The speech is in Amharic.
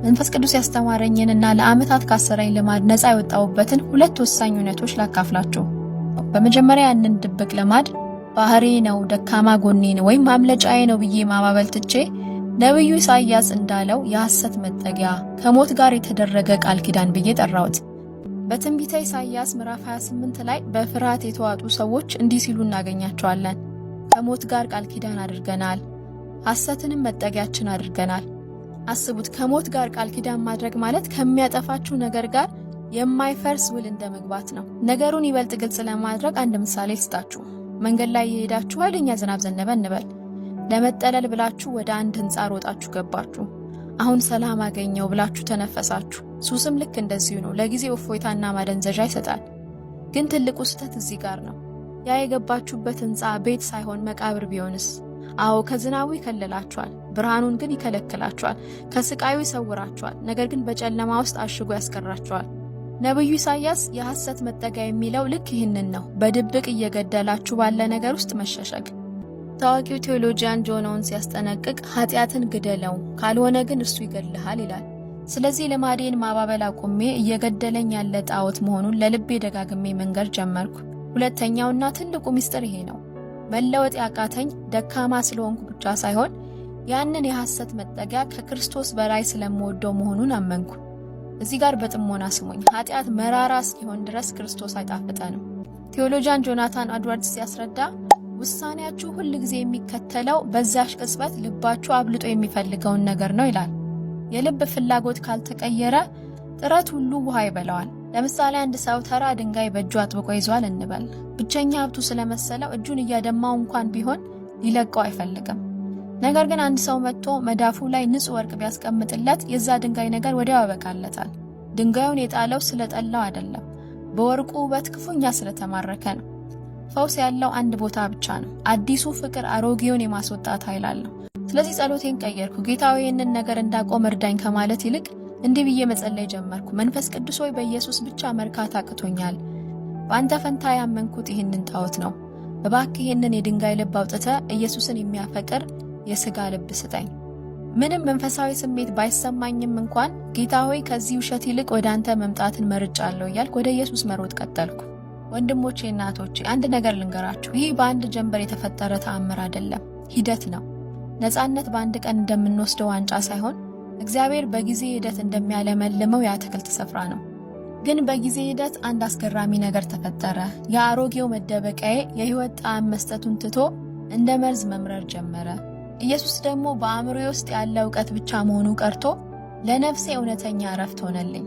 መንፈስ ቅዱስ ያስተማረኝንና ለዓመታት ካሰረኝ ልማድ ነፃ የወጣሁበትን ሁለት ወሳኝ እውነቶች ላካፍላችሁ። በመጀመሪያ ያንን ድብቅ ልማድ ባህሪ ነው፣ ደካማ ጎኔ ነው ወይም ማምለጫዬ ነው ብዬ ማባበል ትቼ ነብዩ ኢሳይያስ እንዳለው የሐሰት መጠጊያ ከሞት ጋር የተደረገ ቃል ኪዳን ብዬ ጠራሁት። በትንቢተ ኢሳይያስ ምዕራፍ 28 ላይ በፍርሃት የተዋጡ ሰዎች እንዲህ ሲሉ እናገኛቸዋለን። ከሞት ጋር ቃል ኪዳን አድርገናል፣ ሐሰትንም መጠጊያችን አድርገናል። አስቡት፣ ከሞት ጋር ቃል ኪዳን ማድረግ ማለት ከሚያጠፋችሁ ነገር ጋር የማይፈርስ ውል እንደመግባት ነው። ነገሩን ይበልጥ ግልጽ ለማድረግ አንድ ምሳሌ ልስጣችሁ። መንገድ ላይ የሄዳችሁ ኃይለኛ ዝናብ ዘነበ እንበል። ለመጠለል ብላችሁ ወደ አንድ ህንጻ ሮጣችሁ ገባችሁ። አሁን ሰላም አገኘው ብላችሁ ተነፈሳችሁ። ሱስም ልክ እንደዚሁ ነው፣ ለጊዜው እፎይታና ማደንዘዣ ይሰጣል። ግን ትልቁ ስህተት እዚህ ጋር ነው። ያ የገባችሁበት ህንጻ ቤት ሳይሆን መቃብር ቢሆንስ? አዎ፣ ከዝናቡ ይከልላችኋል፣ ብርሃኑን ግን ይከለክላችኋል። ከስቃዩ ይሰውራችኋል፣ ነገር ግን በጨለማ ውስጥ አሽጎ ያስቀራችኋል። ነብዩ ኢሳይያስ የሐሰት መጠጊያ የሚለው ልክ ይህንን ነው፣ በድብቅ እየገደላችሁ ባለ ነገር ውስጥ መሸሸግ። ታዋቂው ቴዎሎጂያን ጆን ኦዌንስ ሲያስጠነቅቅ ኃጢአትን ግደለው ካልሆነ ግን እሱ ይገድልሃል ይላል። ስለዚህ ልማዴን ማባበል አቁሜ እየገደለኝ ያለ ጣዖት መሆኑን ለልቤ ደጋግሜ መንገር ጀመርኩ። ሁለተኛውና ትልቁ ምስጢር ይሄ ነው። መለወጥ ያቃተኝ ደካማ ስለሆንኩ ብቻ ሳይሆን ያንን የሐሰት መጠጊያ ከክርስቶስ በላይ ስለምወደው መሆኑን አመንኩ። እዚህ ጋር በጥሞና ስሙኝ። ኃጢአት መራራ እስኪሆን ድረስ ክርስቶስ አይጣፍጠንም። ቴዎሎጂያን ጆናታን ኤድዋርድስ ሲያስረዳ ውሳኔያችሁ ሁል ጊዜ የሚከተለው በዛሽ ቅጽበት ልባችሁ አብልጦ የሚፈልገውን ነገር ነው ይላል። የልብ ፍላጎት ካልተቀየረ ጥረት ሁሉ ውሃ ይበላዋል። ለምሳሌ አንድ ሰው ተራ ድንጋይ በእጁ አጥብቆ ይዟል እንበል። ብቸኛ ሀብቱ ስለመሰለው እጁን እያደማው እንኳን ቢሆን ሊለቀው አይፈልግም። ነገር ግን አንድ ሰው መጥቶ መዳፉ ላይ ንጹህ ወርቅ ቢያስቀምጥለት የዛ ድንጋይ ነገር ወዲያው ያበቃለታል። ድንጋዩን የጣለው ስለጠላው አይደለም፣ በወርቁ ውበት ክፉኛ ስለተማረከ ነው። ፈውስ ያለው አንድ ቦታ ብቻ ነው። አዲሱ ፍቅር አሮጌውን የማስወጣት ኃይል አለው። ስለዚህ ጸሎቴን ቀየርኩ። ጌታ ሆይ ይህንን ነገር እንዳቆም እርዳኝ ከማለት ይልቅ እንዲህ ብዬ መጸለይ ጀመርኩ። መንፈስ ቅዱስ ሆይ በኢየሱስ ብቻ መርካት አቅቶኛል። በአንተ ፈንታ ያመንኩት ይህንን ጣዖት ነው። እባክህ ይህንን የድንጋይ ልብ አውጥተህ ኢየሱስን የሚያፈቅር የሥጋ ልብ ስጠኝ። ምንም መንፈሳዊ ስሜት ባይሰማኝም እንኳን ጌታ ሆይ ከዚህ ውሸት ይልቅ ወደ አንተ መምጣትን መርጫለሁ እያልኩ ወደ ኢየሱስ መሮጥ ቀጠልኩ። ወንድሞቼ፣ እናቶቼ አንድ ነገር ልንገራችሁ። ይህ በአንድ ጀንበር የተፈጠረ ተአምር አይደለም፣ ሂደት ነው። ነፃነት በአንድ ቀን እንደምንወስደው ዋንጫ ሳይሆን እግዚአብሔር በጊዜ ሂደት እንደሚያለመልመው የአትክልት ስፍራ ነው። ግን በጊዜ ሂደት አንድ አስገራሚ ነገር ተፈጠረ። የአሮጌው መደበቂያዬ የህይወት ጣዕም መስጠቱን ትቶ እንደ መርዝ መምረር ጀመረ። ኢየሱስ ደግሞ በአእምሮዬ ውስጥ ያለ ዕውቀት ብቻ መሆኑ ቀርቶ ለነፍሴ እውነተኛ እረፍት ሆነልኝ።